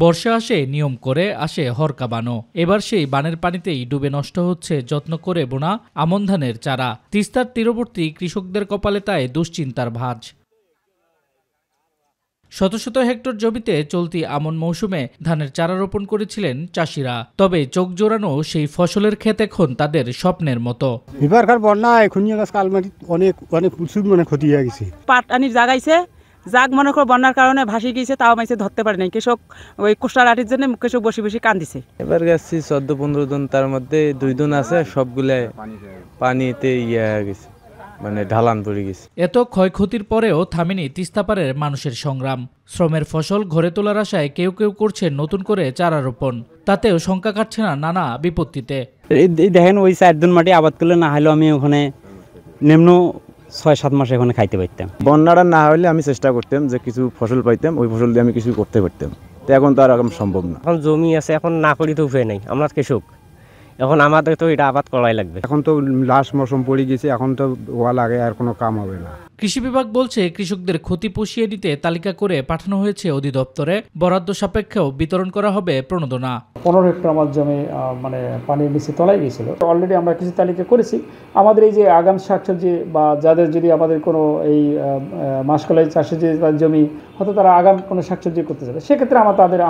বর্ষা আসে নিয়ম করে, আসে হরকা বানো। এবার সেই বানের পানিতেই ডুবে নষ্ট হচ্ছে যত্ন করে বোনা আমন ধানের চারা। তিস্তার তীরবর্তী কৃষকদের কপালে তাই দুশ্চিন্তার ভাঁজ। শত শত হেক্টর জমিতে চলতি আমন মৌসুমে ধানের চারা রোপণ করেছিলেন চাষিরা। তবে চোখ জোড়ানো সেই ফসলের ক্ষেত এখন তাদের স্বপ্নের মতো। এবারকার বন্যায় কালমাটি অনেক প্রচুর ক্ষতি হয়ে গেছে। পাট আনি জাগাইছে, যাক মনে করো বন্যার কারণে ভাসি গিয়েছে, তাও মাইছে ধরতে পারে নাই। কৃষক ওই কোষ্টা লাঠির জন্য কৃষক বসে বসে কান্দিছে। এবার গেছি 14-15 জন, তার মধ্যে 2 জন আছে সবগুলা পানিতে গেছে, মানে ঢালান পড়ে গেছে। এত ক্ষয়ক্ষতির পরেও থামেনি তিস্তাপাড়ের মানুষের সংগ্রাম। শ্রমের ফসল ঘরে তোলার আশায় কেউ কেউ করছে নতুন করে চারা রোপণ। তাতেও শঙ্কা কাটছে না নানা বিপত্তিতে। এই দেখেন, ওই 4 দিন মাটি আবাদ করলে না হলেও আমি ওখানে নিম্ন 6-7 মাস এখানে খাইতে পারতাম। বন্যাটা না হলে আমি চেষ্টা করতাম যে কিছু ফসল পাইতাম, ওই ফসল দিয়ে আমি কিছু করতে পারতাম। তো এখন তো আর এখন সম্ভব না। এখন জমি আছে, এখন না করি তো উপায় নাই। আমরা কৃষক, এখন আমাদের তো এটা আবাদ করাই লাগবে। এখন তো লাস্ট মৌসুম পড়ে গেছে, এখন তো ওয়া লাগে, আর কোনো কাম হবে না। কৃষি বিভাগ বলছে কৃষকদের ক্ষতি পুষিয়ে দিতে তালিকা করে পাঠানো হয়েছে অধিদপ্তরে। বরাদ্দ সাপেক্ষেও বিতরণ করা হবে প্রণোদনা। 15 হেক্টর আমার জমি মানে পানির নিচে তলায় গিয়েছিল। অলরেডি আমরা কিছু তালিকা করেছি। আমাদের এই যে আগাম শাকসবজি বা যাদের যদি আমাদের কোনো এই মাসকলাই চাষের যে জমি হয়তো তারা আগাম কোনো শাকসবজি করতে যাবে, সেক্ষেত্রে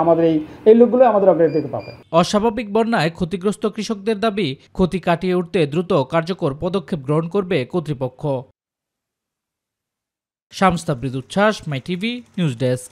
আমাদের এই লোকগুলো আমাদের অগ্রাধিকার পাবে। অস্বাভাবিক বন্যায় ক্ষতিগ্রস্ত কৃষকদের দাবি, ক্ষতি কাটিয়ে উঠতে দ্রুত কার্যকর পদক্ষেপ গ্রহণ করবে কর্তৃপক্ষ। শামস তাবরিদ উচ্ছ্বাস, মাই টিভি নিউজ ডেস্ক।